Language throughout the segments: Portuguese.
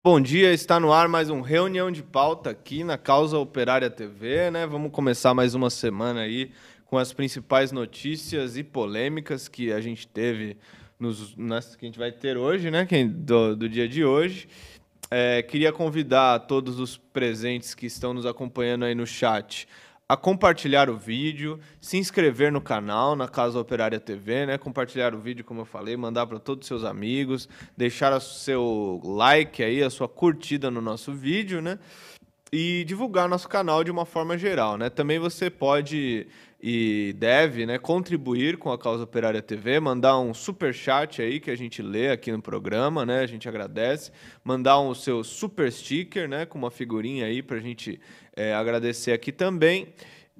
Bom dia, está no ar mais um Reunião de Pauta aqui na Causa Operária TV, né? Vamos começar mais uma semana aí com as principais notícias e polêmicas que a gente teve que a gente vai ter hoje, né? Do dia de hoje. Queria convidar todos os presentes que estão nos acompanhando aí no chat a compartilhar o vídeo, se inscrever no canal, na Casa Operária TV, né? Compartilhar o vídeo, como eu falei, mandar para todos os seus amigos, deixar o seu like aí, a sua curtida no nosso vídeo, né? E divulgar nosso canal de uma forma geral, né? Também você pode e deve, né, contribuir com a Causa Operária TV, mandar um super chat aí que a gente lê aqui no programa, né? A gente agradece, mandar o seu super sticker, né, com uma figurinha aí para a gente agradecer aqui também.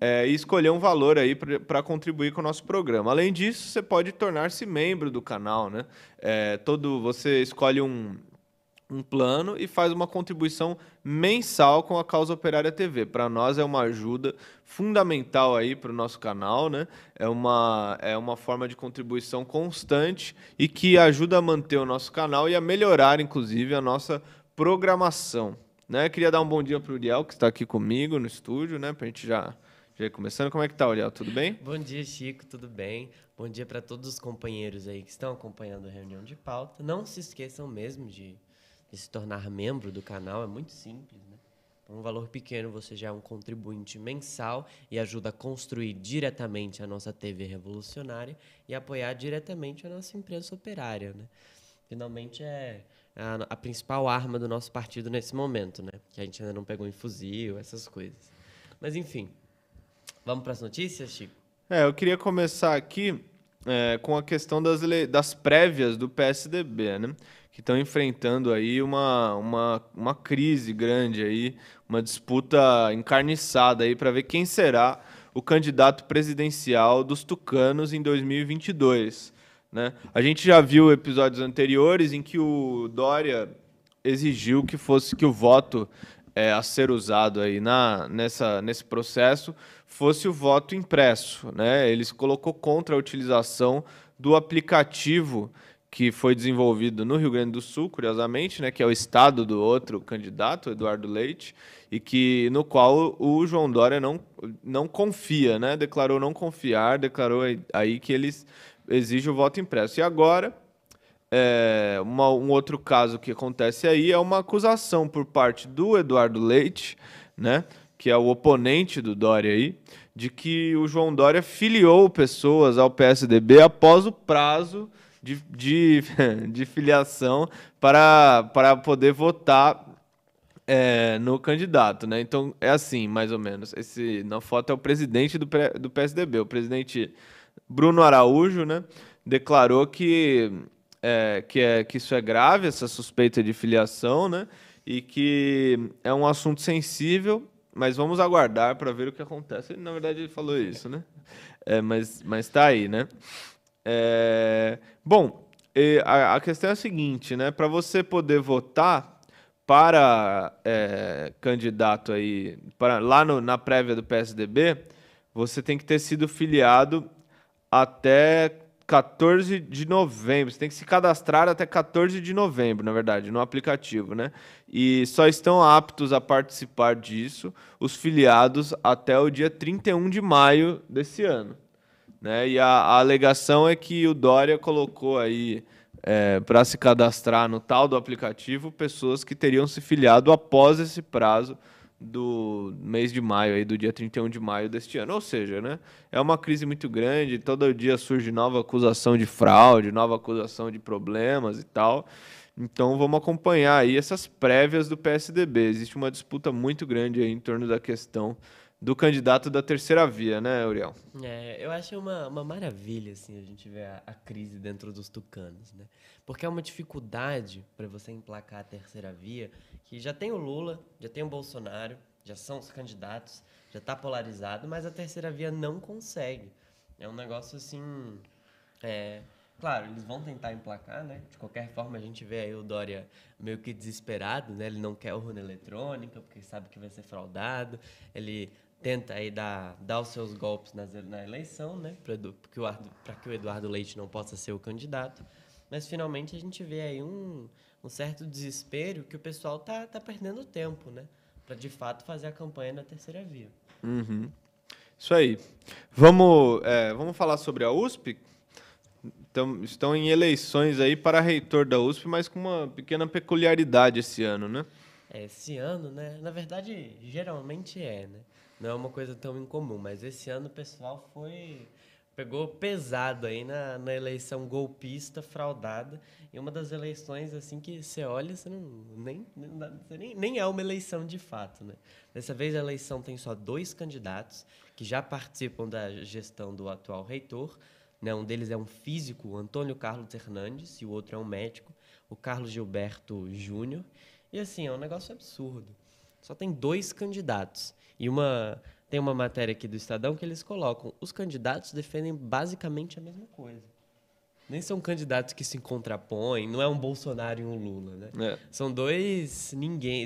E escolher um valor aí para contribuir com o nosso programa. Além disso, você pode tornar-se membro do canal, né? Você escolhe um plano e faz uma contribuição mensal com a Causa Operária TV. Para nós é uma ajuda fundamental aí para o nosso canal, né? É uma forma de contribuição constante e que ajuda a manter o nosso canal e a melhorar, inclusive, a nossa programação. Né? Queria dar um bom dia para o Uriel, que está aqui comigo no estúdio, né? Para a gente já ir começando. Como é que tá, Uriel? Tudo bem? Bom dia, Chico, tudo bem? Bom dia para todos os companheiros aí que estão acompanhando a reunião de pauta. Não se esqueçam mesmo de se tornar membro do canal, é muito simples, né? Por um valor pequeno você já é um contribuinte mensal e ajuda a construir diretamente a nossa TV revolucionária e apoiar diretamente a nossa imprensa operária, né? Finalmente é a principal arma do nosso partido nesse momento, né? Que a gente ainda não pegou em fuzil, essas coisas. Mas enfim, vamos para as notícias, Chico? Eu queria começar aqui com a questão das prévias do PSDB, né? Que estão enfrentando aí uma crise grande aí, uma disputa encarniçada aí para ver quem será o candidato presidencial dos tucanos em 2022, né? A gente já viu episódios anteriores em que o Dória exigiu que o voto a ser usado aí nesse processo fosse o voto impresso, né? Ele se colocou contra a utilização do aplicativo que foi desenvolvido no Rio Grande do Sul, curiosamente, né, que é o estado do outro candidato, Eduardo Leite, e que no qual o João Dória não confia, né? Declarou não confiar, declarou aí que eles exigem o voto impresso. E agora um outro caso que acontece aí é uma acusação por parte do Eduardo Leite, né, que é o oponente do Dória aí, de que o João Dória filiou pessoas ao PSDB após o prazo de filiação para poder votar no candidato, né? Então é assim, mais ou menos. Na foto é o presidente do PSDB, o presidente Bruno Araújo, né? Declarou que isso é grave, essa suspeita de filiação, né? E que é um assunto sensível, mas vamos aguardar para ver o que acontece. Na verdade, ele falou isso, né? Mas tá aí, né? Bom, a questão é a seguinte, né? Para você poder votar para candidato aí, lá na prévia do PSDB, você tem que ter sido filiado até 14 de novembro. Você tem que se cadastrar até 14 de novembro, na verdade, no aplicativo, né? E só estão aptos a participar disso os filiados até o dia 31 de maio desse ano, né? E a alegação é que o Dória colocou aí para se cadastrar no tal do aplicativo pessoas que teriam se filiado após esse prazo do mês de maio, aí, do dia 31 de maio deste ano. Ou seja, né, é uma crise muito grande, todo dia surge nova acusação de fraude, nova acusação de problemas e tal. Então vamos acompanhar aí essas prévias do PSDB. Existe uma disputa muito grande aí em torno da questão do candidato da terceira via, né, Uriel? Eu acho uma maravilha, assim, a gente ver a crise dentro dos tucanos, né? Porque é uma dificuldade para você emplacar a terceira via, que já tem o Lula, já tem o Bolsonaro, já são os candidatos, já está polarizado, mas a terceira via não consegue. É um negócio assim. É, claro, eles vão tentar emplacar, né? De qualquer forma, a gente vê aí o Dória meio que desesperado, né? Ele não quer urna eletrônica, porque sabe que vai ser fraudado. Ele tenta aí dar os seus golpes na eleição, né? Para que o Eduardo Leite não possa ser o candidato. mas finalmente a gente vê aí um certo desespero que o pessoal tá perdendo tempo, né? Para, de fato, fazer a campanha da terceira via. Uhum. Isso aí. Vamos falar sobre a USP? Então, estão em eleições aí para reitor da USP, mas com uma pequena peculiaridade esse ano, né? Esse ano, né? Na verdade, geralmente né? Não é uma coisa tão incomum, mas esse ano o pessoal pegou pesado aí na eleição golpista, fraudada, e uma das eleições assim que você olha, você não nem é uma eleição de fato, né? Dessa vez a eleição tem só 2 candidatos que já participam da gestão do atual reitor, né? Um deles é um físico, o Antônio Carlos Hernandes, e o outro é um médico, o Carlos Gilberto Júnior. E assim, é um negócio absurdo. Só tem 2 candidatos. Tem uma matéria aqui do Estadão que eles colocam. Os candidatos defendem basicamente a mesma coisa. Nem são candidatos que se contrapõem, não é um Bolsonaro e um Lula, né? É. São 2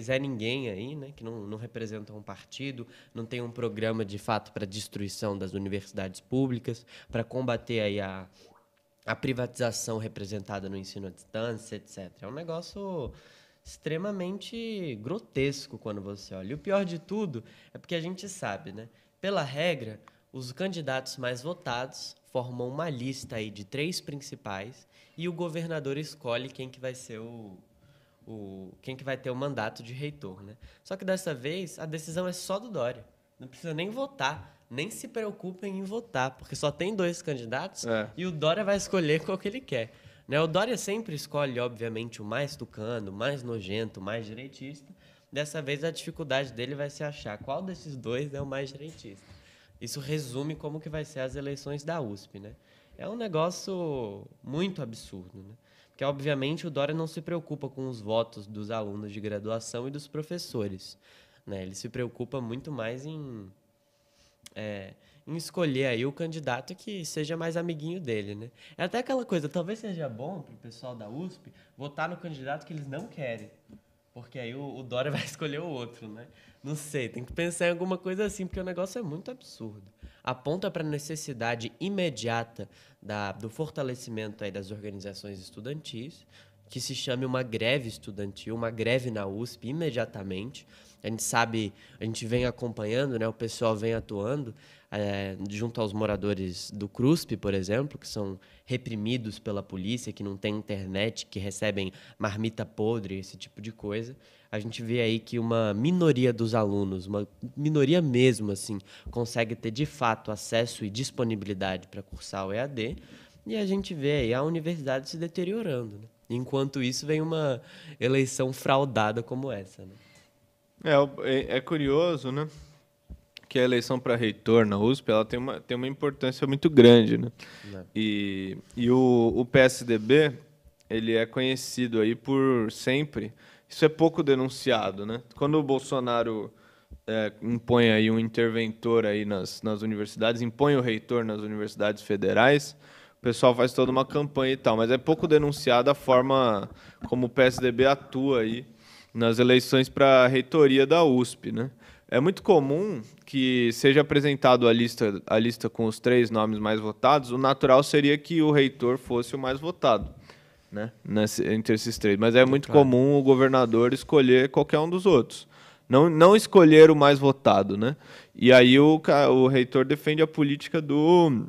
Zé Ninguém aí, né? Que não representam um partido, não tem um programa de fato para destruição das universidades públicas, para combater aí a privatização representada no ensino à distância, etc. É um negócio extremamente grotesco quando você olha. E o pior de tudo é porque a gente sabe, né? Pela regra, os candidatos mais votados formam uma lista aí de 3 principais e o governador escolhe quem que vai ser quem que vai ter o mandato de reitor, né? Só que dessa vez a decisão é só do Dória. Não precisa nem votar, nem se preocupem em votar, porque só tem 2 candidatos e o Dória vai escolher qual que ele quer. Né? O Dória sempre escolhe, obviamente, o mais tucano, o mais nojento, o mais direitista. Dessa vez a dificuldade dele vai ser achar qual desses 2 é o mais direitista. Isso resume como que vai ser as eleições da USP, né? É um negócio muito absurdo, né? Porque, obviamente, o Dória não se preocupa com os votos dos alunos de graduação e dos professores, né? Ele se preocupa muito mais em escolher aí o candidato que seja mais amiguinho dele, né? É até aquela coisa, talvez seja bom para o pessoal da USP votar no candidato que eles não querem, porque aí o Dória vai escolher o outro, né? Não sei, tem que pensar em alguma coisa assim, porque o negócio é muito absurdo. Aponta para a necessidade imediata do fortalecimento aí das organizações estudantis, que se chame uma greve estudantil, uma greve na USP imediatamente. A gente sabe, a gente vem acompanhando, né, o pessoal vem atuando junto aos moradores do CRUSP, por exemplo, que são reprimidos pela polícia, que não têm internet, que recebem marmita podre, esse tipo de coisa. A gente vê aí que uma minoria dos alunos, uma minoria mesmo, assim, consegue ter de fato acesso e disponibilidade para cursar o EAD, e a gente vê aí a universidade se deteriorando, né? Enquanto isso, vem uma eleição fraudada como essa, né? É curioso, né? Que a eleição para reitor na USP ela tem uma importância muito grande, né? E o PSDB ele é conhecido aí por sempre. Isso é pouco denunciado, né? Quando o Bolsonaro impõe aí um interventor aí nas universidades, impõe o reitor nas universidades federais, o pessoal faz toda uma campanha e tal, mas é pouco denunciada a forma como o PSDB atua aí nas eleições para a reitoria da USP, né? É muito comum que seja apresentado a lista com os 3 nomes mais votados. O natural seria que o reitor fosse o mais votado, né? Entre esses 3. Mas é muito comum o governador escolher qualquer um dos outros. Não escolher o mais votado, né? E aí o reitor defende a política do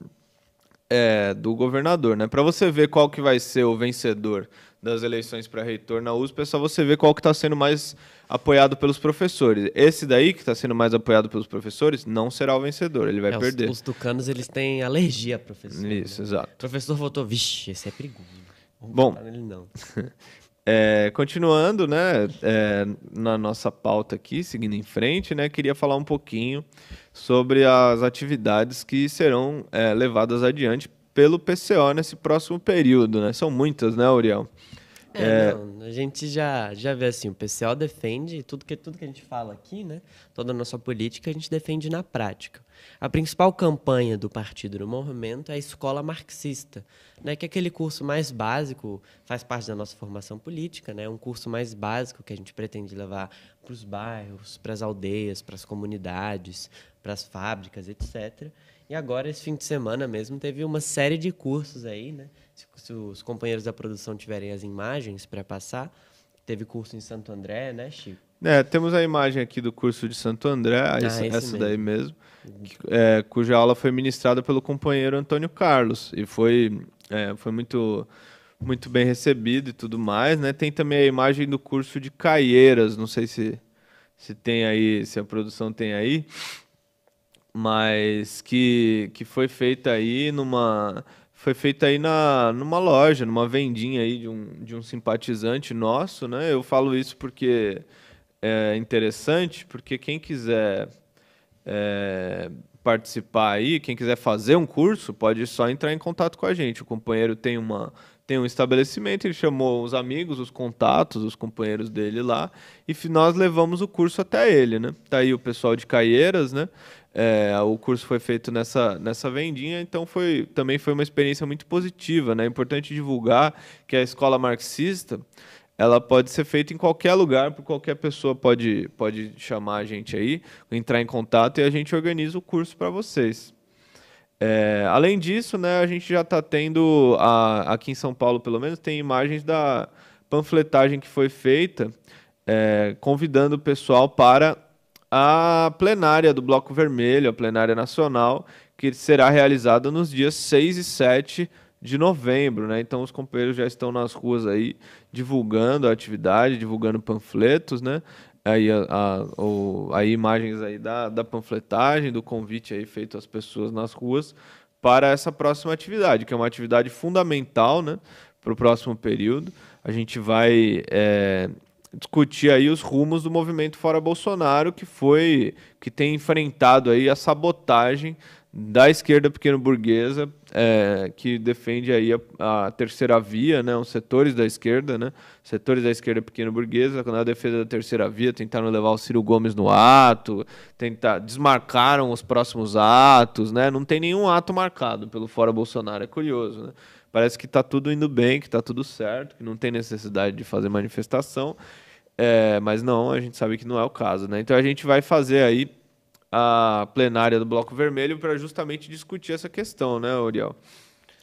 governador, né? Para você ver qual que vai ser o vencedor das eleições para reitor na USP, é só você ver qual que está sendo mais apoiado pelos professores. Esse daí, que está sendo mais apoiado pelos professores, não será o vencedor, ele vai perder. Os tucanos, eles têm alergia a professor. Isso, né? exato. O professor votou, vixe, esse é perigoso. Bom, nele não. Continuando, né, na nossa pauta aqui, seguindo em frente, né, queria falar um pouquinho sobre as atividades que serão levadas adiante pelo PCO nesse próximo período, né? São muitas, né, Uriel? Não, a gente já vê assim, o PCO defende tudo que a gente fala aqui, né? Toda a nossa política a gente defende na prática. A principal campanha do partido no momento é a escola marxista, né? Que é aquele curso mais básico, faz parte da nossa formação política, né? Um curso mais básico que a gente pretende levar para os bairros, para as aldeias, para as comunidades, para as fábricas, etc. E agora, esse fim de semana mesmo, teve uma série de cursos aí, né? Se os companheiros da produção tiverem as imagens para passar, teve curso em Santo André, né, Chico? Temos a imagem aqui do curso de Santo André, Ah, esse essa daí mesmo. mesmo, cuja aula foi ministrada pelo companheiro Antônio Carlos e foi muito, muito bem recebido e tudo mais, né? Tem também a imagem do curso de Caieiras, não sei se tem aí, se a produção tem aí, mas que foi feita aí numa loja, numa vendinha aí de um simpatizante nosso, né? Eu falo isso porque é interessante, porque quem quiser é, participar aí, quem quiser fazer um curso, pode só entrar em contato com a gente. O companheiro tem um estabelecimento, ele chamou os amigos, os contatos, os companheiros dele lá, e nós levamos o curso até ele, né? Tá aí o pessoal de Caieiras, né? O curso foi feito nessa vendinha, então também foi uma experiência muito positiva, né? É importante divulgar que a escola marxista ela pode ser feita em qualquer lugar, por qualquer pessoa pode chamar a gente aí, entrar em contato e a gente organiza o curso para vocês. Além disso, né, a gente já está tendo, aqui em São Paulo pelo menos, tem imagens da panfletagem que foi feita, convidando o pessoal para a plenária do Bloco Vermelho, a plenária nacional, que será realizada nos dias 6 e 7 de novembro, né? Então os companheiros já estão nas ruas aí divulgando a atividade, divulgando panfletos, né? Aí imagens aí da panfletagem, do convite aí feito às pessoas nas ruas para essa próxima atividade, que é uma atividade fundamental, né, para o próximo período. A gente vai discutir aí os rumos do movimento Fora Bolsonaro, que tem enfrentado aí a sabotagem da esquerda pequeno-burguesa, que defende aí a terceira via, né, os setores da esquerda, né, setores da esquerda pequeno-burguesa, na defesa da terceira via, tentaram levar o Ciro Gomes no ato, desmarcaram os próximos atos, né, não tem nenhum ato marcado pelo Fora Bolsonaro, é curioso, né, parece que está tudo indo bem, que está tudo certo, que não tem necessidade de fazer manifestação, mas não, a gente sabe que não é o caso, né, então a gente vai fazer aí a plenária do Bloco Vermelho para justamente discutir essa questão, né, Uriel?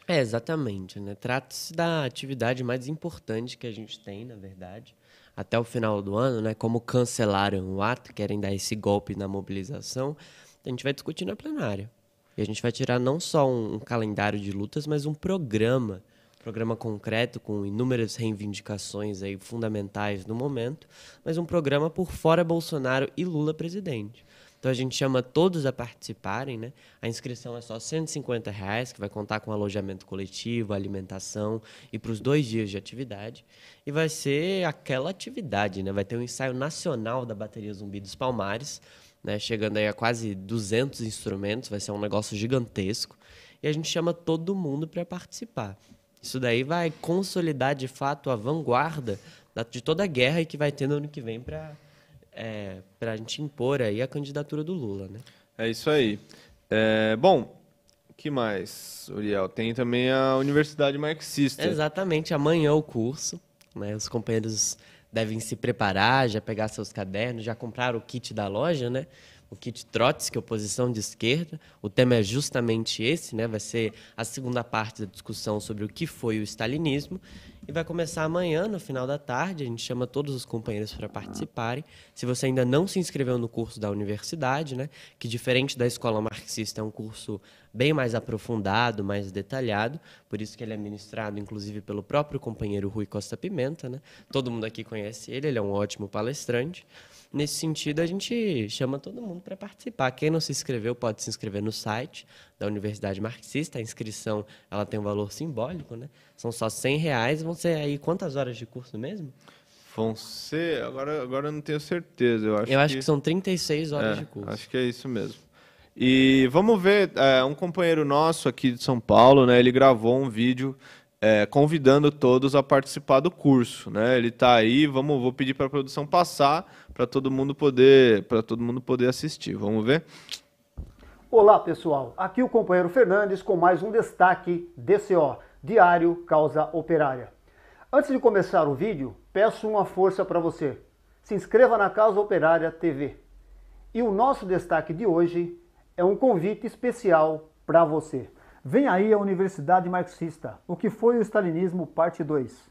Exatamente, né? Trata-se da atividade mais importante que a gente tem, na verdade, até o final do ano, né? Como cancelaram o ato, querem dar esse golpe na mobilização, a gente vai discutir na plenária. E a gente vai tirar não só um calendário de lutas, mas um programa concreto com inúmeras reivindicações aí fundamentais no momento, mas um programa por fora Bolsonaro e Lula presidente. Então a gente chama todos a participarem, né? A inscrição é só R$ 150, que vai contar com alojamento coletivo, alimentação e para os 2 dias de atividade. E vai ser aquela atividade, né? Vai ter um ensaio nacional da bateria Zumbi dos Palmares, né? Chegando aí a quase 200 instrumentos, vai ser um negócio gigantesco. E a gente chama todo mundo para participar. Isso daí vai consolidar de fato a vanguarda de toda a guerra e que vai ter no ano que vem para a gente impor aí a candidatura do Lula, né? É isso aí. Bom, o que mais, Uriel? Tem também a Universidade Marxista. Exatamente, amanhã o curso, né? Os companheiros devem se preparar, já pegar seus cadernos, já comprar o kit da loja, né? O kit Trotsky, oposição de esquerda. O tema é justamente esse, né? Vai ser a segunda parte da discussão sobre o que foi o stalinismo. E vai começar amanhã, no final da tarde. A gente chama todos os companheiros para participarem. Se você ainda não se inscreveu no curso da universidade, né, que diferente da escola marxista é um curso bem mais aprofundado, mais detalhado, por isso que ele é ministrado, inclusive, pelo próprio companheiro Rui Costa Pimenta, né? Todo mundo aqui conhece ele é um ótimo palestrante. Nesse sentido, a gente chama todo mundo para participar. Quem não se inscreveu pode se inscrever no site da Universidade Marxista. A inscrição ela tem um valor simbólico, né? São só R$ 100. Vão ser aí quantas horas de curso mesmo? Vão ser... Agora eu não tenho certeza. Eu acho que são 36 horas de curso. Acho que é isso mesmo. E vamos ver, um companheiro nosso aqui de São Paulo, né? Ele gravou um vídeo convidando todos a participar do curso, né? Ele está aí, vou pedir para a produção passar para todo mundo poder assistir. Vamos ver? Olá, pessoal. Aqui o companheiro Fernandes com mais um destaque DCO, Diário Causa Operária. Antes de começar o vídeo, peço uma força para você. Se inscreva na Causa Operária TV. E o nosso destaque de hoje é um convite especial para você. Vem aí a Universidade Marxista, o que foi o Stalinismo, parte 2.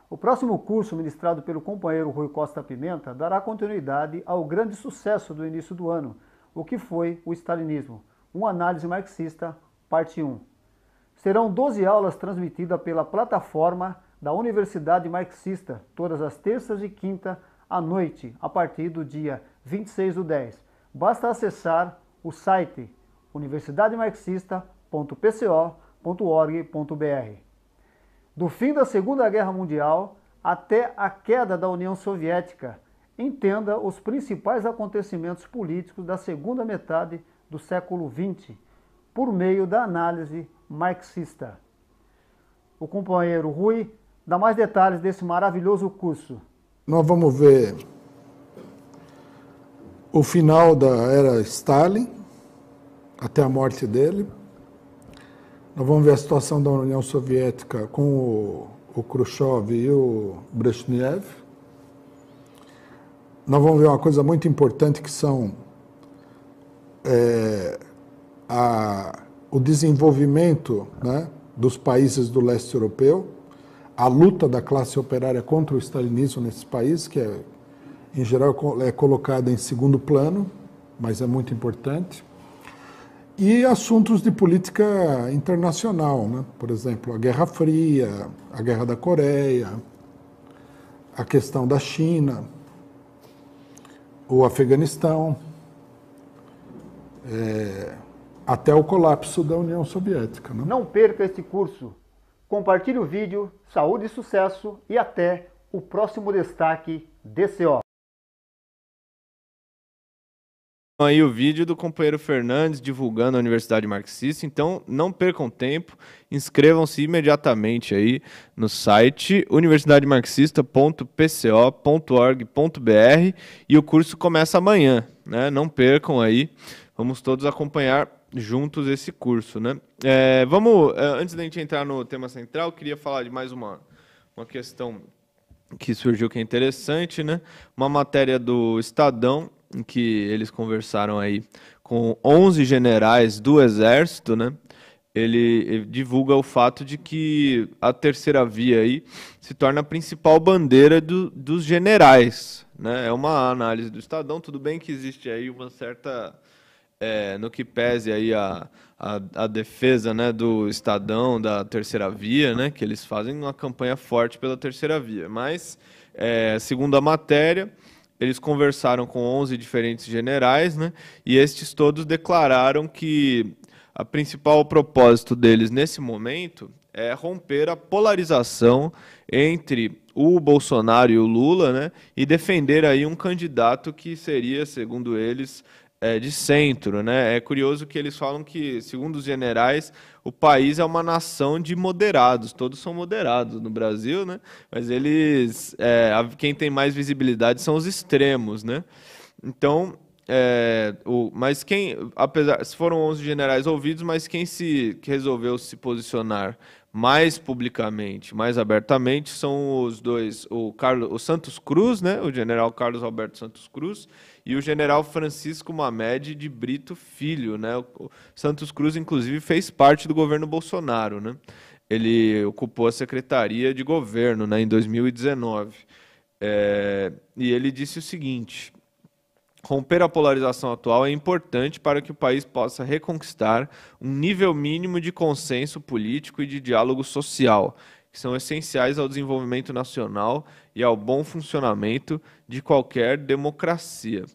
O próximo curso, ministrado pelo companheiro Rui Costa Pimenta, dará continuidade ao grande sucesso do início do ano, o que foi o Stalinismo, uma análise marxista, parte 1. Serão 12 aulas transmitidas pela plataforma da Universidade Marxista, todas as terças e quinta à noite, a partir do dia 26/10. Basta acessar o site universidademarxista.pco.org.br. Do fim da Segunda Guerra Mundial até a queda da União Soviética, entenda os principais acontecimentos políticos da segunda metade do século XX, por meio da análise marxista. O companheiro Rui dá mais detalhes desse maravilhoso curso. Nós vamos ver o final da era Stalin, até a morte dele. Nós vamos ver a situação da União Soviética com o Khrushchev e o Brezhnev. Nós vamos ver uma coisa muito importante que são o desenvolvimento, né, dos países do leste europeu, a luta da classe operária contra o stalinismo nesses países, que em geral é colocada em segundo plano, mas é muito importante. E assuntos de política internacional, né? Por exemplo, a Guerra Fria, a Guerra da Coreia, a questão da China, o Afeganistão, até o colapso da União Soviética. Né? Não perca este curso. Compartilhe o vídeo, saúde e sucesso e até o próximo destaque DCO. Aí o vídeo do companheiro Fernandes divulgando a Universidade Marxista, então não percam tempo, inscrevam-se imediatamente aí no site universidademarxista.pco.org.br e o curso começa amanhã, né? Não percam aí, vamos todos acompanhar juntos esse curso, né? Antes da gente entrar no tema central, queria falar de mais uma questão que surgiu que é interessante, né? Uma matéria do Estadão, em que eles conversaram aí com 11 generais do Exército, né? Ele divulga o fato de que a terceira via aí se torna a principal bandeira dos generais, né? É uma análise do Estadão, tudo bem que existe aí uma certa... no que pese aí a defesa, né, do Estadão, da terceira via, né? Que eles fazem uma campanha forte pela terceira via, mas, segundo a matéria... Eles conversaram com 11 diferentes generais, né? E estes todos declararam que o principal propósito deles nesse momento é romper a polarização entre o Bolsonaro e o Lula, né? E defender aí um candidato que seria, segundo eles, de centro, né? É curioso que eles falam que, segundo os generais, o país é uma nação de moderados, todos são moderados no Brasil, né? Mas eles, quem tem mais visibilidade são os extremos, né? Então, mas se foram 11 generais ouvidos, mas quem que resolveu se posicionar mais publicamente, mais abertamente, são os dois, o Santos Cruz, né? O general Carlos Alberto Santos Cruz, e o general Francisco Mamed de Brito Filho, né? O Santos Cruz, inclusive, fez parte do governo Bolsonaro, né? Ele ocupou a Secretaria de Governo, né, em 2019. E ele disse o seguinte: romper a polarização atual é importante para que o país possa reconquistar um nível mínimo de consenso político e de diálogo social, que são essenciais ao desenvolvimento nacional e ao bom funcionamento de qualquer democracia.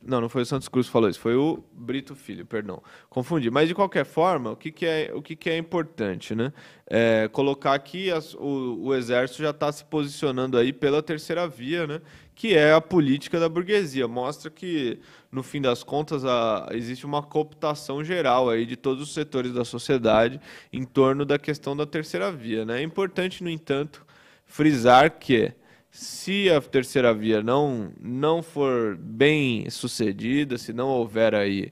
Não foi o Santos Cruz que falou isso, foi o Brito Filho, perdão. Confundi. Mas, de qualquer forma, o que é importante, né? Colocar aqui o Exército já está se posicionando aí pela terceira via, né? Que é a política da burguesia. Mostra que, no fim das contas, existe uma cooptação geral aí de todos os setores da sociedade em torno da questão da terceira via, né? É importante, no entanto, frisar que, se a terceira via não for bem sucedida, se não houver aí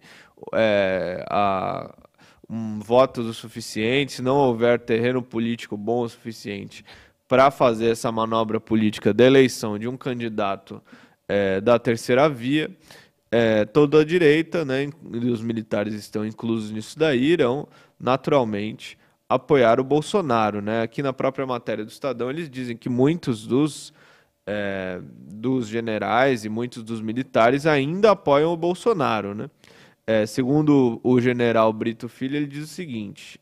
votos o suficiente, se não houver terreno político bom o suficiente para fazer essa manobra política da eleição de um candidato da terceira via, toda a direita, né, e os militares estão inclusos nisso daí, irão naturalmente apoiar o Bolsonaro, né? Aqui na própria matéria do Estadão eles dizem que muitos dos generais e muitos dos militares ainda apoiam o Bolsonaro, né? Segundo o general Brito Filho, ele diz o seguinte: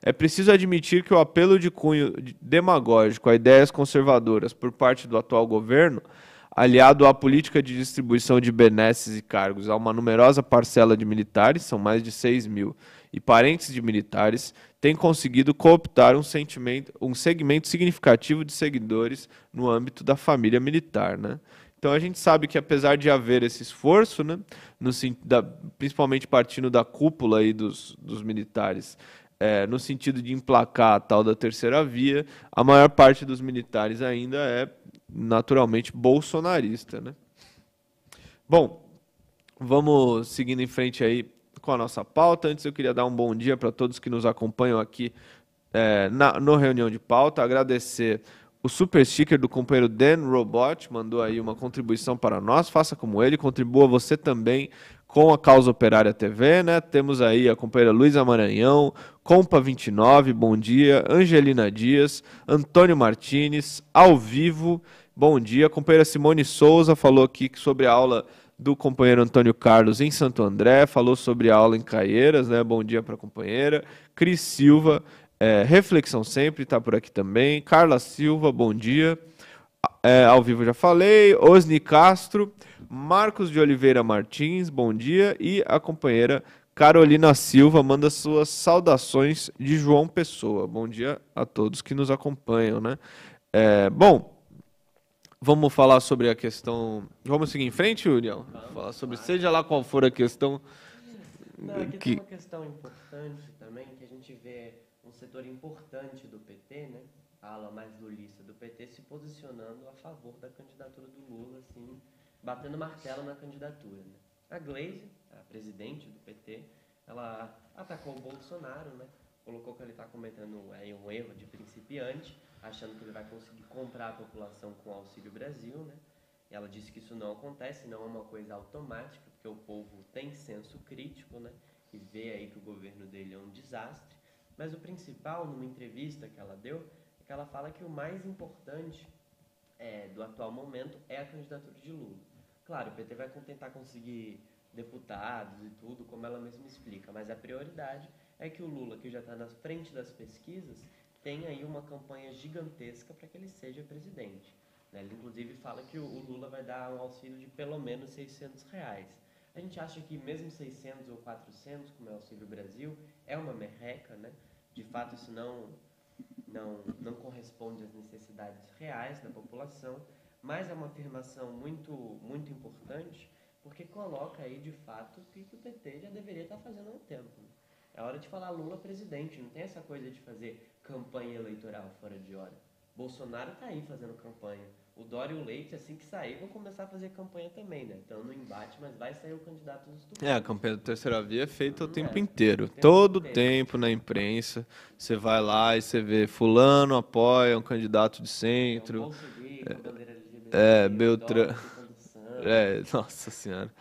é preciso admitir que o apelo de cunho demagógico a ideias conservadoras por parte do atual governo, aliado à política de distribuição de benesses e cargos a uma numerosa parcela de militares, são mais de 6 mil, e parentes de militares, tem conseguido cooptar um segmento significativo de seguidores no âmbito da família militar, né? Então a gente sabe que apesar de haver esse esforço, né, principalmente partindo da cúpula aí dos militares, no sentido de emplacar a tal da terceira via, a maior parte dos militares ainda é naturalmente bolsonarista, né? Bom, vamos seguindo em frente aí com a nossa pauta. Antes eu queria dar um bom dia para todos que nos acompanham aqui no Reunião de Pauta, agradecer o super sticker do companheiro Dan Robot, mandou aí uma contribuição para nós, faça como ele, contribua você também com a Causa Operária TV, né? Temos aí a companheira Luísa Maranhão, Compa29, bom dia, Angelina Dias, Antônio Martins, ao vivo, bom dia, a companheira Simone Souza falou aqui sobre a aula do companheiro Antônio Carlos em Santo André, falou sobre a aula em Caieiras, né? Bom dia para a companheira, Cris Silva, Reflexão Sempre está por aqui também. Carla Silva, bom dia. Ao vivo já falei. Osni Castro, Marcos de Oliveira Martins, bom dia. E a companheira Carolina Silva manda suas saudações de João Pessoa. Bom dia a todos que nos acompanham, né? Bom, vamos falar sobre a questão... Vamos seguir em frente, Uriel? Falar sobre seja lá qual for a questão... Não, aqui tem uma questão importante também, que a gente vê um setor importante do PT, né, a ala mais lulista do PT, se posicionando a favor da candidatura do Lula, assim, batendo martelo na candidatura, né. A Gleisi, a presidente do PT, ela atacou o Bolsonaro, né, colocou que ele está cometendo um erro de principiante, achando que ele vai conseguir comprar a população com o Auxílio Brasil, né. Ela disse que isso não acontece, não é uma coisa automática, porque o povo tem senso crítico, né, e vê aí que o governo dele é um desastre. Mas o principal, numa entrevista que ela deu, é que ela fala que o mais importante do atual momento é a candidatura de Lula. Claro, o PT vai tentar conseguir deputados e tudo, como ela mesma explica, mas a prioridade é que o Lula, que já está na frente das pesquisas, tenha aí uma campanha gigantesca para que ele seja presidente. Ele, inclusive, fala que o Lula vai dar um auxílio de pelo menos R$600. A gente acha que mesmo 600 ou 400, como é o Auxílio Brasil, é uma merreca, né? De fato, isso não corresponde às necessidades reais da população, mas é uma afirmação muito, muito importante, porque coloca aí, de fato, o que o PT já deveria estar fazendo há um tempo. Né? É hora de falar Lula presidente, não tem essa coisa de fazer campanha eleitoral fora de hora. Bolsonaro está aí fazendo campanha. O Dória e o Leite, assim que sair, vão começar a fazer campanha também, né? Então, no embate, mas vai sair o candidato dos tucanos. A campanha da terceira via é feita o tempo inteiro. Todo tempo na imprensa, você vai lá e você vê fulano apoia um candidato de centro. Beltrano. Nossa Senhora.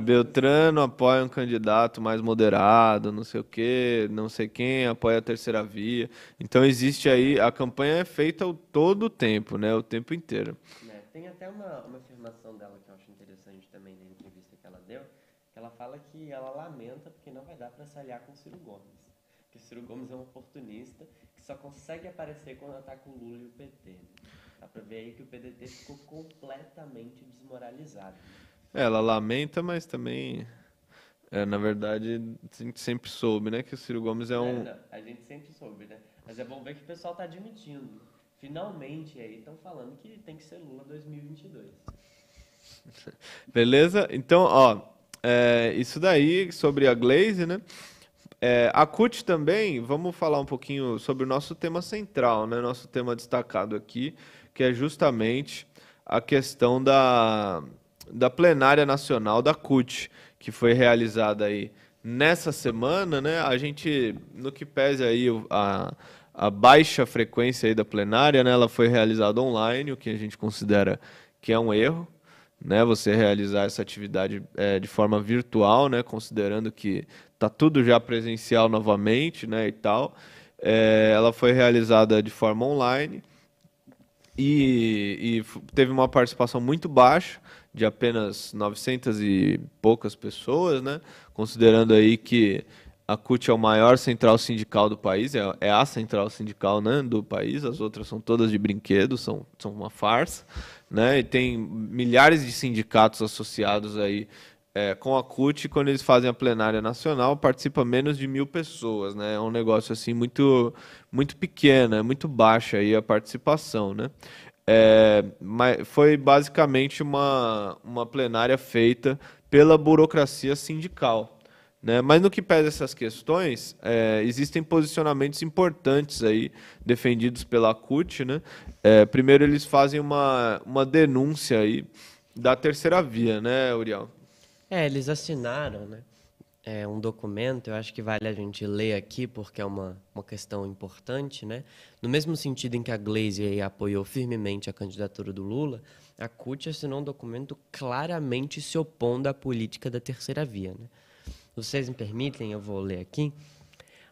Beltrano apoia um candidato mais moderado, não sei o quê, não sei quem apoia a terceira via. Então existe aí, a campanha é feita todo o tempo, né? O tempo inteiro. Tem até uma afirmação dela que eu acho interessante também na entrevista que ela deu, que ela fala que ela lamenta porque não vai dar para se aliar com o Ciro Gomes. Que o Ciro Gomes é um oportunista que só consegue aparecer quando está com o Lula e o PT. Né? Dá para ver aí que o PDT ficou completamente desmoralizado. Ela lamenta, mas também, na verdade, a gente sempre soube, né, que o Ciro Gomes é um... Não, a gente sempre soube, né? Mas é bom ver que o pessoal está admitindo. Finalmente, aí estão falando que tem que ser Lula 2022. Beleza? Então, isso daí sobre a Gleisi, né? A CUT também, vamos falar um pouquinho sobre o nosso tema central, né? Nosso tema destacado aqui, que é justamente a questão da plenária nacional da CUT, que foi realizada aí nessa semana, né? A gente, no que pese aí a baixa frequência aí da plenária, né? Ela foi realizada online, o que a gente considera que é um erro, né, você realizar essa atividade de forma virtual, né, considerando que está tudo já presencial novamente, né, e tal. Ela foi realizada de forma online e teve uma participação muito baixa, de apenas 900 e poucas pessoas, né, considerando aí que a CUT é o maior central sindical do país, é a central sindical, né, do país, as outras são todas de brinquedo, são uma farsa, né, e tem milhares de sindicatos associados aí com a CUT. Quando eles fazem a plenária nacional, participa menos de 1.000 pessoas, né, é um negócio assim muito, muito pequeno, é muito baixa aí a participação, né. Mas foi basicamente uma plenária feita pela burocracia sindical, né? Mas no que pesa essas questões, existem posicionamentos importantes aí defendidos pela CUT, né? Primeiro, eles fazem uma denúncia aí da terceira via, né, Uriel? Eles assinaram, né? Um documento, eu acho que vale a gente ler aqui, porque é uma questão importante, né? No mesmo sentido em que a Glaze aí apoiou firmemente a candidatura do Lula, a CUT assinou um documento claramente se opondo à política da terceira via, né? Se vocês me permitem, eu vou ler aqui.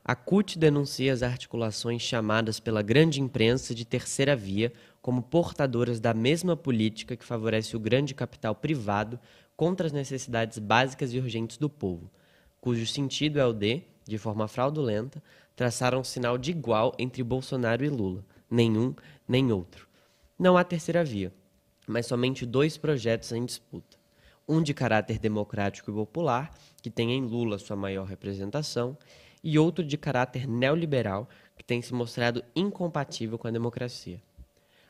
A CUT denuncia as articulações chamadas pela grande imprensa de terceira via como portadoras da mesma política que favorece o grande capital privado contra as necessidades básicas e urgentes do povo, cujo sentido é o de forma fraudulenta, traçar um sinal de igual entre Bolsonaro e Lula, nenhum nem outro. Não há terceira via, mas somente 2 projetos em disputa. Um de caráter democrático e popular, que tem em Lula sua maior representação, e outro de caráter neoliberal, que tem se mostrado incompatível com a democracia.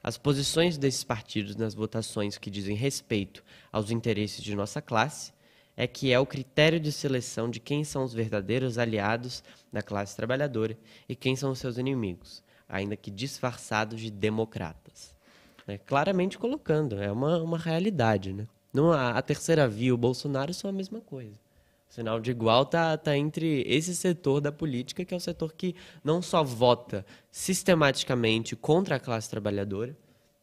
As posições desses partidos nas votações que dizem respeito aos interesses de nossa classe é o critério de seleção de quem são os verdadeiros aliados da classe trabalhadora e quem são os seus inimigos, ainda que disfarçados de democratas. Claramente colocando, é uma realidade, né? A terceira via e o Bolsonaro são a mesma coisa. O sinal de igual tá entre esse setor da política, que é o setor que não só vota sistematicamente contra a classe trabalhadora,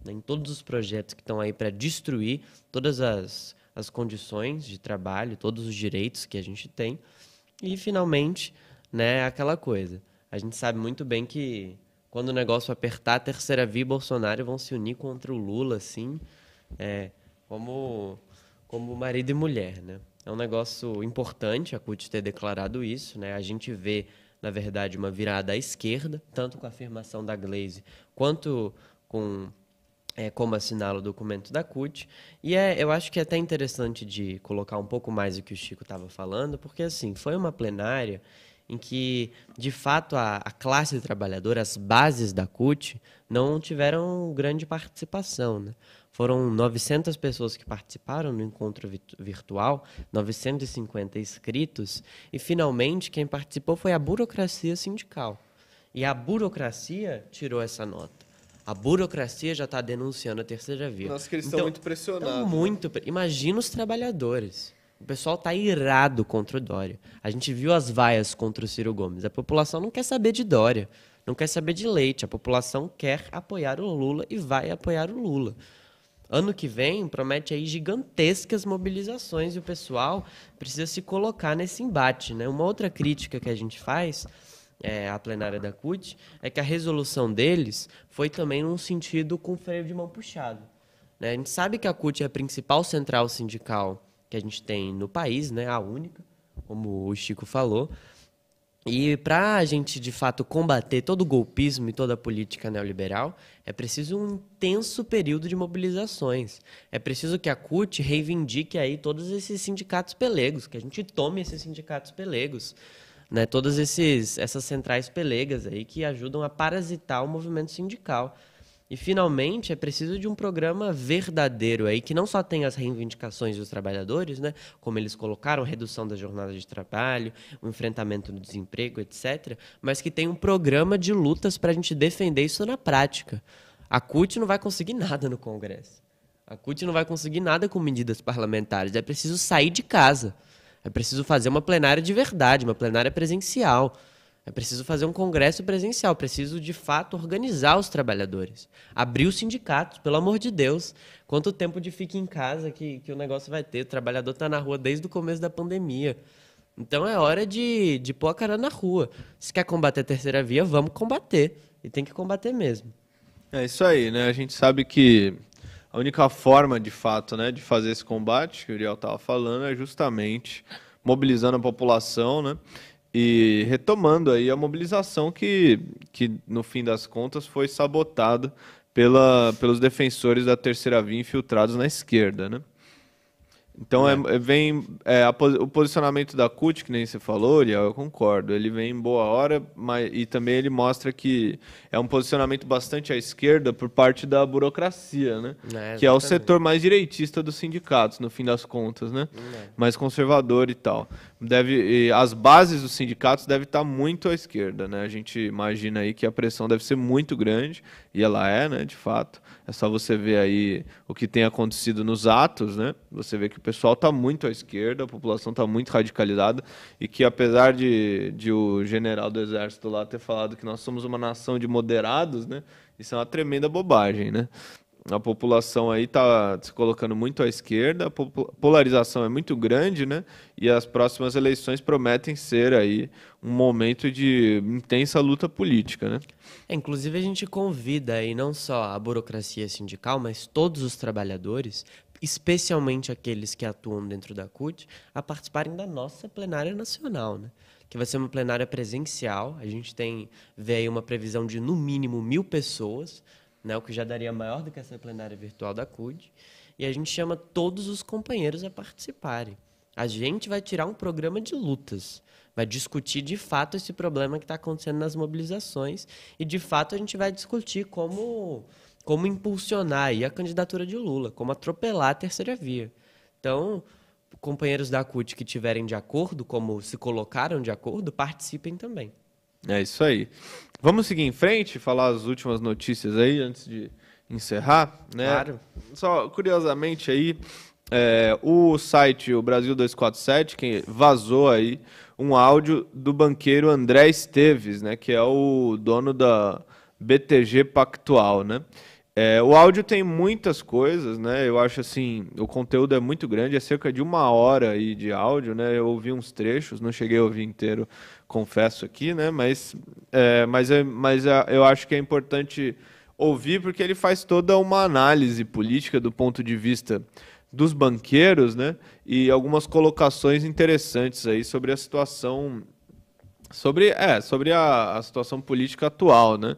né, em todos os projetos que estão aí para destruir todas as condições de trabalho, todos os direitos que a gente tem, e finalmente, né, aquela coisa. A gente sabe muito bem que quando o negócio apertar, a terceira via e Bolsonaro vão se unir contra o Lula, assim, como marido e mulher, né? É um negócio importante a CUT ter declarado isso, né? A gente vê, na verdade, uma virada à esquerda, tanto com a afirmação da Glaze quanto com como assinala o documento da CUT. E eu acho que é até interessante de colocar um pouco mais o que o Chico estava falando, porque assim, foi uma plenária em que, de fato, a classe trabalhadora, as bases da CUT, não tiveram grande participação, né? Foram 900 pessoas que participaram no encontro virtual, 950 inscritos, e, finalmente, quem participou foi a burocracia sindical. E a burocracia tirou essa nota. A burocracia já está denunciando a terceira via. Nossa, que eles estão muito pressionados. Imagina os trabalhadores. O pessoal está irado contra o Dória. A gente viu as vaias contra o Ciro Gomes. A população não quer saber de Dória, não quer saber de Leite. A população quer apoiar o Lula e vai apoiar o Lula. Ano que vem promete aí gigantescas mobilizações e o pessoal precisa se colocar nesse embate, né? Uma outra crítica que a gente faz à plenária da CUT é que a resolução deles foi também num sentido com freio de mão puxado, né? A gente sabe que a CUT é a principal central sindical que a gente tem no país, né? A única, como o Chico falou. E para a gente, de fato, combater todo o golpismo e toda a política neoliberal, é preciso um intenso período de mobilizações. É preciso que a CUT reivindique aí todos esses sindicatos pelegos, que a gente tome esses sindicatos pelegos, né? Todas essas centrais pelegas aí que ajudam a parasitar o movimento sindical. E, finalmente, é preciso de um programa verdadeiro aí, que não só tenha as reivindicações dos trabalhadores, né, como eles colocaram, redução da jornada de trabalho, o enfrentamento do desemprego, etc., mas que tenha um programa de lutas para a gente defender isso na prática. A CUT não vai conseguir nada no Congresso. A CUT não vai conseguir nada com medidas parlamentares. É preciso sair de casa. É preciso fazer uma plenária de verdade, uma plenária presencial. É preciso fazer um congresso presencial, preciso, de fato, organizar os trabalhadores. Abrir os sindicatos, pelo amor de Deus. Quanto tempo de fique em casa que o negócio vai ter? O trabalhador está na rua desde o começo da pandemia. Então é hora de pôr a cara na rua. Se quer combater a terceira via, vamos combater. E tem que combater mesmo. É isso aí, né? A gente sabe que a única forma, de fato, né, de fazer esse combate, que o Uriel estava falando, é justamente mobilizando a população, né? E retomando aí a mobilização que no fim das contas, foi sabotada pelos defensores da terceira via infiltrados na esquerda, né? Então, o posicionamento da CUT, que nem você falou, Uriel, eu concordo. Ele vem em boa hora, e também ele mostra que é um posicionamento bastante à esquerda por parte da burocracia, né? Que é o setor mais direitista dos sindicatos, no fim das contas, né? Mais conservador e tal. As bases dos sindicatos devem estar muito à esquerda, né? A gente imagina aí que a pressão deve ser muito grande, e ela é, né, de fato. É só você ver aí o que tem acontecido nos atos, né? Você vê que o pessoal está muito à esquerda, a população está muito radicalizada, e que apesar de o general do Exército lá ter falado que nós somos uma nação de moderados, né? Isso é uma tremenda bobagem, né? A população aí está se colocando muito à esquerda, a polarização é muito grande, né? E as próximas eleições prometem ser aí um momento de intensa luta política, né? Inclusive, a gente convida aí não só a burocracia sindical, mas todos os trabalhadores, especialmente aqueles que atuam dentro da CUT, a participarem da nossa plenária nacional, né? Que vai ser uma plenária presencial. A gente vê aí uma previsão de, no mínimo, 1.000 pessoas, né, o que já daria maior do que essa plenária virtual da CUT, e a gente chama todos os companheiros a participarem. A gente vai tirar um programa de lutas, vai discutir de fato esse problema que está acontecendo nas mobilizações, e de fato a gente vai discutir como impulsionar aí a candidatura de Lula, como atropelar a terceira via. Então, companheiros da CUT que estiverem de acordo, como se colocaram de acordo, participem também. É isso aí. Vamos seguir em frente, falar as últimas notícias aí, antes de encerrar, né? Claro. Só, curiosamente aí, o site, o Brasil 247, que vazou aí um áudio do banqueiro André Esteves, né? Que é o dono da BTG Pactual, né? O áudio tem muitas coisas, né? Eu acho assim, o conteúdo é muito grande, é cerca de 1 hora aí de áudio, né? Eu ouvi uns trechos, não cheguei a ouvir inteiro, confesso aqui, né? Mas eu acho que é importante ouvir porque ele faz toda uma análise política do ponto de vista dos banqueiros, né? E algumas colocações interessantes aí sobre a situação, sobre a situação política atual, né?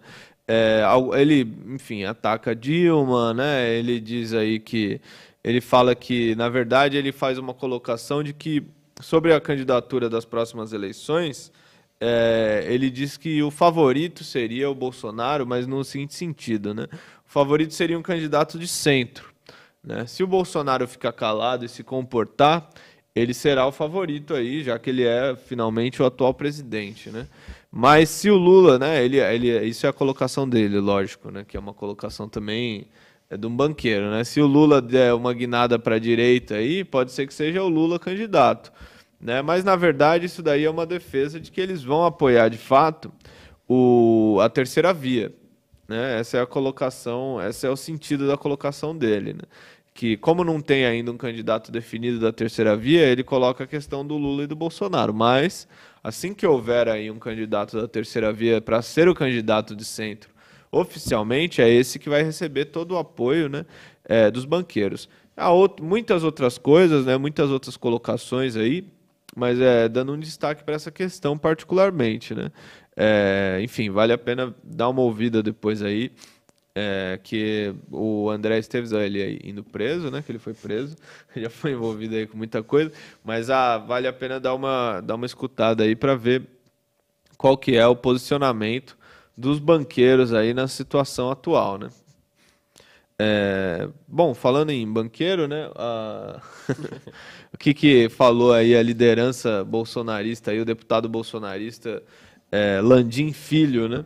Ele, enfim, ataca Dilma, né? Ele diz aí que ele fala que, na verdade, ele faz uma colocação de que sobre a candidatura das próximas eleições, ele diz que o favorito seria o Bolsonaro, mas no seguinte sentido, né? O favorito seria um candidato de centro, né? Se o Bolsonaro ficar calado e se comportar, ele será o favorito aí, já que ele é finalmente o atual presidente, né? Mas se o Lula, né, isso é a colocação dele, lógico, né, que é uma colocação também de um banqueiro, né? Se o Lula der uma guinada para a direita aí, pode ser que seja o Lula candidato, né? Mas na verdade isso daí é uma defesa de que eles vão apoiar de fato a terceira via, né? Essa é a colocação, esse é o sentido da colocação dele, né? Que como não tem ainda um candidato definido da terceira via, ele coloca a questão do Lula e do Bolsonaro, mas assim que houver aí um candidato da terceira via para ser o candidato de centro, oficialmente é esse que vai receber todo o apoio, né, dos banqueiros. Há muitas outras coisas, né, muitas outras colocações aí, mas dando um destaque para essa questão particularmente, né? Enfim, vale a pena dar uma ouvida depois aí, que o André Esteves, ele aí indo preso, né? Que ele foi preso, já foi envolvido aí com muita coisa, mas vale a pena dar uma escutada aí para ver qual que é o posicionamento dos banqueiros aí na situação atual, né? Bom, falando em banqueiro, né? O que falou aí a liderança bolsonarista, aí, o deputado bolsonarista Landim Filho, né?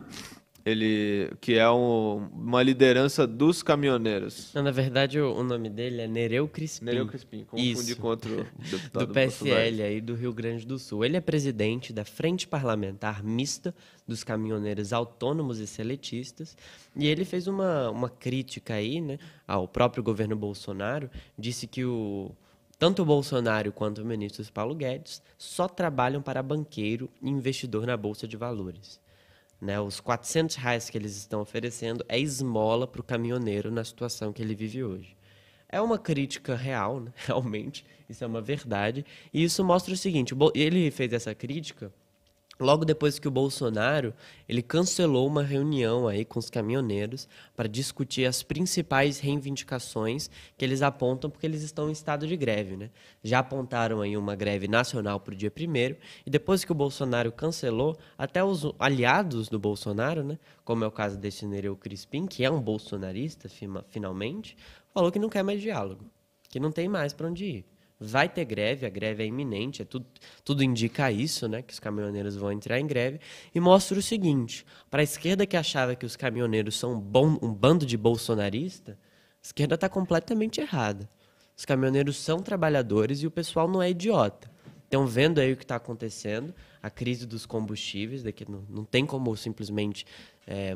que é uma liderança dos caminhoneiros. Não, na verdade, o nome dele é Nereu Crispim. Nereu Crispim, confundi Isso. com outro deputado Do PSL aí do Rio Grande do Sul. Ele é presidente da Frente Parlamentar Mista dos Caminhoneiros Autônomos e Seletistas, e ele fez uma crítica aí, né, ao próprio governo Bolsonaro, disse que tanto o Bolsonaro quanto o ministro Paulo Guedes só trabalham para banqueiro e investidor na Bolsa de Valores. Né, os R$ 400 que eles estão oferecendo é esmola para o caminhoneiro na situação que ele vive hoje. É uma crítica real, né? Realmente, isso é uma verdade. E isso mostra o seguinte, ele fez essa crítica logo depois que o Bolsonaro ele cancelou uma reunião aí com os caminhoneiros para discutir as principais reivindicações que eles apontam porque eles estão em estado de greve, né? Já apontaram aí uma greve nacional para o dia 1º e depois que o Bolsonaro cancelou, até os aliados do Bolsonaro, né? Como é o caso desse Nereu Crispim, que é um bolsonarista finalmente, falou que não quer mais diálogo, que não tem mais para onde ir. Vai ter greve, a greve é iminente, tudo indica isso, né, que os caminhoneiros vão entrar em greve, e mostra o seguinte, para a esquerda que achava que os caminhoneiros são um bando de bolsonarista, a esquerda está completamente errada. Os caminhoneiros são trabalhadores e o pessoal não é idiota. Estão vendo aí o que está acontecendo, a crise dos combustíveis, daqui não tem como simplesmente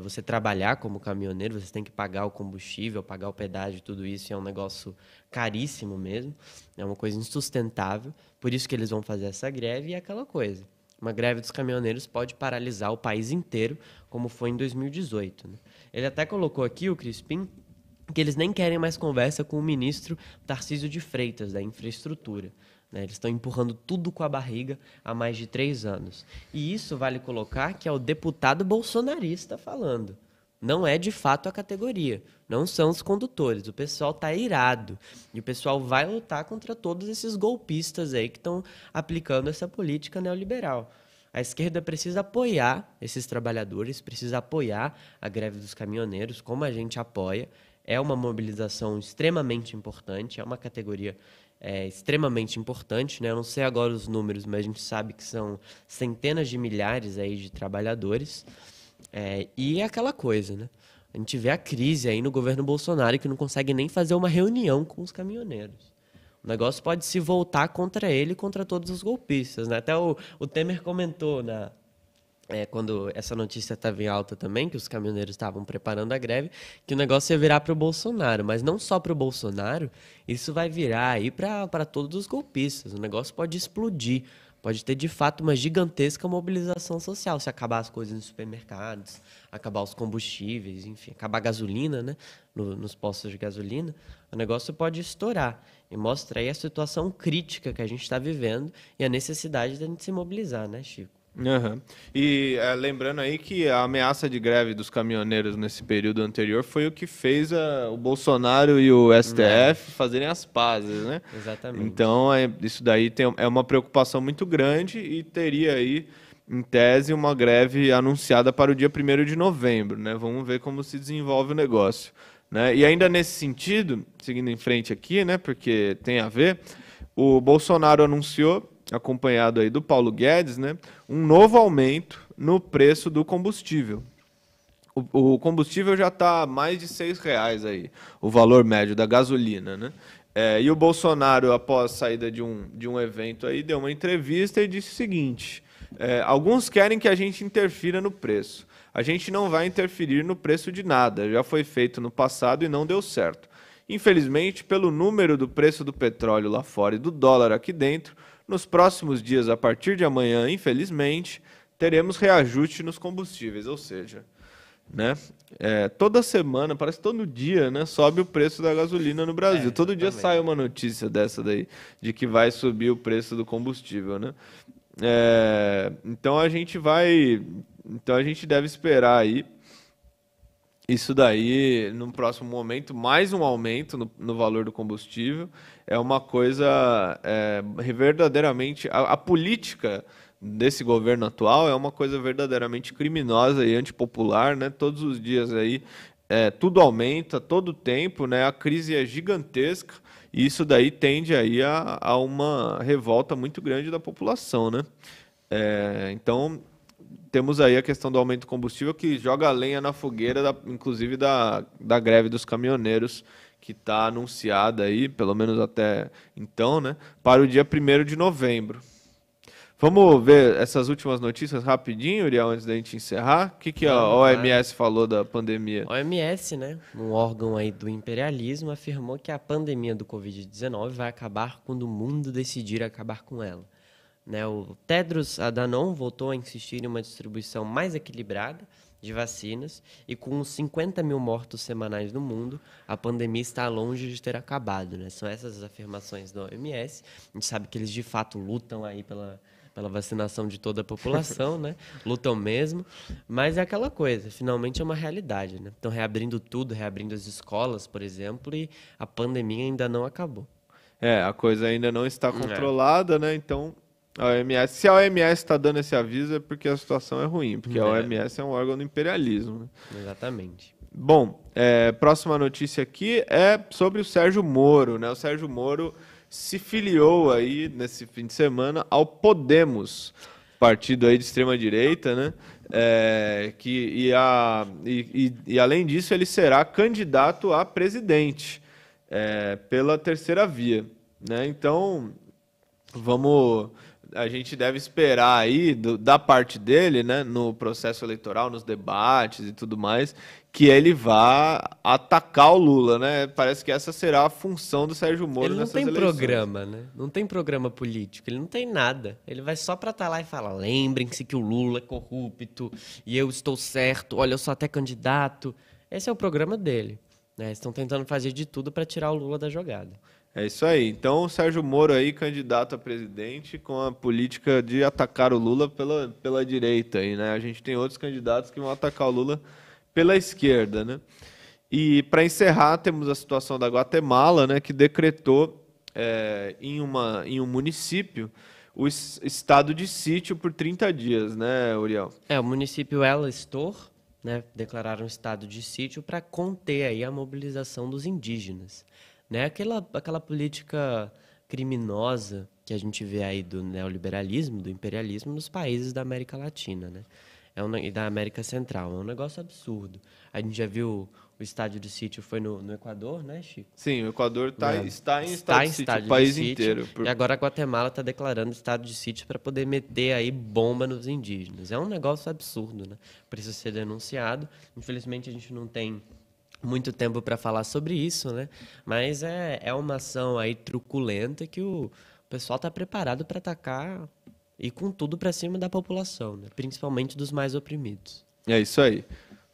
você trabalhar como caminhoneiro, você tem que pagar o combustível, pagar o pedágio, tudo isso, é um negócio caríssimo mesmo, é uma coisa insustentável, por isso que eles vão fazer essa greve e é aquela coisa. Uma greve dos caminhoneiros pode paralisar o país inteiro, como foi em 2018. Né? Ele até colocou aqui, o Crispim, que eles nem querem mais conversa com o ministro Tarcísio de Freitas, da infraestrutura. Né? Eles estão empurrando tudo com a barriga há mais de 3 anos. E isso vale colocar que é o deputado bolsonarista falando. Não é de fato a categoria. Não são os condutores. O pessoal está irado. E o pessoal vai lutar contra todos esses golpistas aí que estão aplicando essa política neoliberal. A esquerda precisa apoiar esses trabalhadores, precisa apoiar a greve dos caminhoneiros, como a gente apoia. É uma mobilização extremamente importante, é uma categoria extremamente importante, né? Eu não sei agora os números, mas a gente sabe que são centenas de milhares aí de trabalhadores. E é aquela coisa, né? A gente vê a crise aí no governo Bolsonaro que não consegue nem fazer uma reunião com os caminhoneiros. O negócio pode se voltar contra ele e contra todos os golpistas, né? Até o Temer comentou quando essa notícia estava em alta também, que os caminhoneiros estavam preparando a greve, que o negócio ia virar para o Bolsonaro. Mas não só para o Bolsonaro, isso vai virar aí para todos os golpistas. O negócio pode explodir. Pode ter, de fato, uma gigantesca mobilização social se acabar as coisas nos supermercados, acabar os combustíveis, enfim, acabar a gasolina, né, nos postos de gasolina. O negócio pode estourar e mostra aí a situação crítica que a gente está vivendo e a necessidade de a gente se mobilizar, né, Chico? Uhum. E lembrando aí que a ameaça de greve dos caminhoneiros nesse período anterior foi o que fez o Bolsonaro e o STF fazerem as pazes, né? Exatamente. Então, isso daí é uma preocupação muito grande e teria aí, em tese, uma greve anunciada para o dia 1º de novembro, né? Vamos ver como se desenvolve o negócio, né? E ainda nesse sentido, seguindo em frente aqui, né? Porque tem a ver, o Bolsonaro anunciou, acompanhado aí do Paulo Guedes, né, um novo aumento no preço do combustível. O combustível já está mais de R$6 aí, o valor médio da gasolina, né? E o Bolsonaro, após a saída de um evento aí, deu uma entrevista e disse o seguinte: alguns querem que a gente interfira no preço. A gente não vai interferir no preço de nada. Já foi feito no passado e não deu certo. Infelizmente, pelo número do preço do petróleo lá fora e do dólar aqui dentro, nos próximos dias, a partir de amanhã, infelizmente, teremos reajuste nos combustíveis, ou seja, né, toda semana, parece todo dia, né, sobe o preço da gasolina no Brasil. Todo dia sai uma notícia dessa daí, de que vai subir o preço do combustível, né? Então a gente deve esperar aí isso daí, no próximo momento, mais um aumento no valor do combustível. É uma coisa verdadeiramente... A política desse governo atual é uma coisa verdadeiramente criminosa e antipopular, né? Todos os dias aí, tudo aumenta, todo tempo, né? A crise é gigantesca e isso daí tende aí a uma revolta muito grande da população, né? Então, temos aí a questão do aumento do combustível que joga a lenha na fogueira, inclusive da greve dos caminhoneiros, que está anunciada aí, pelo menos até então, né, para o dia 1º de novembro. Vamos ver essas últimas notícias rapidinho, Uriel, antes da gente encerrar? O que a OMS falou da pandemia? A OMS, né, um órgão aí do imperialismo, afirmou que a pandemia do Covid-19 vai acabar quando o mundo decidir acabar com ela. Né, o Tedros Adhanom voltou a insistir em uma distribuição mais equilibrada de vacinas e com 50 mil mortos semanais no mundo, a pandemia está longe de ter acabado. Né? São essas as afirmações da OMS. A gente sabe que eles de fato lutam aí pela vacinação de toda a população, né? Lutam mesmo, mas é aquela coisa, finalmente é uma realidade. Né? Estão reabrindo tudo, reabrindo as escolas, por exemplo, e a pandemia ainda não acabou. A coisa ainda não está controlada, né? Então, se a OMS está dando esse aviso é porque a situação é ruim, porque a OMS é um órgão do imperialismo. Né? Exatamente. Bom, próxima notícia aqui é sobre o Sérgio Moro, né? O Sérgio Moro se filiou aí nesse fim de semana ao Podemos, partido aí de extrema direita, né? E além disso ele será candidato a presidente pela terceira via, né? Então a gente deve esperar aí da parte dele, né, no processo eleitoral, nos debates e tudo mais, que ele vá atacar o Lula, né? Parece que essa será a função do Sérgio Moro nessas eleições. Ele não tem programa, né? Não tem programa político, ele não tem nada. Ele vai só pra estar lá e falar, lembrem-se que o Lula é corrupto e eu estou certo, olha, eu sou até candidato. Esse é o programa dele. Né? Estão tentando fazer de tudo para tirar o Lula da jogada. É isso aí. Então, o Sérgio Moro aí, candidato a presidente, com a política de atacar o Lula pela direita. Aí, né? A gente tem outros candidatos que vão atacar o Lula pela esquerda. Né? E, para encerrar, temos a situação da Guatemala, né, que decretou em um município o estado de sítio por 30 dias, né, Uriel? O município El Estor, né, declararam estado de sítio para conter aí a mobilização dos indígenas. Né? Aquela política criminosa que a gente vê aí do neoliberalismo, do imperialismo nos países da América Latina, né? E da América Central. É um negócio absurdo. A gente já viu o estádio de sítio foi no Equador, né, Chico? Sim, o Equador está em estado de sítio, o país inteiro. E agora a Guatemala está declarando estado de sítio para poder meter aí bomba nos indígenas. É um negócio absurdo, né? Precisa ser denunciado. Infelizmente a gente não tem muito tempo para falar sobre isso, né? Mas é uma ação aí truculenta que o pessoal está preparado para atacar e com tudo para cima da população, né? Principalmente dos mais oprimidos. É isso aí.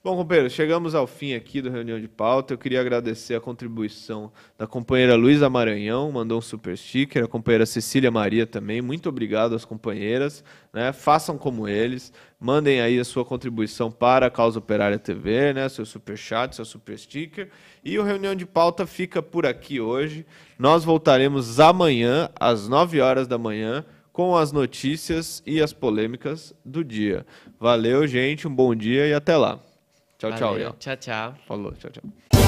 Bom, companheiro, chegamos ao fim aqui da reunião de pauta. Eu queria agradecer a contribuição da companheira Luísa Maranhão, mandou um super sticker, a companheira Cecília Maria também. Muito obrigado às companheiras, né? Façam como eles, mandem aí a sua contribuição para a Causa Operária TV, né? Seu super chat, seu super sticker. E o Reunião de Pauta fica por aqui hoje. Nós voltaremos amanhã, às 9 horas da manhã, com as notícias e as polêmicas do dia. Valeu, gente, um bom dia e até lá. Tchau, tchau, Ian. Tchau, tchau. Falou, tchau, tchau.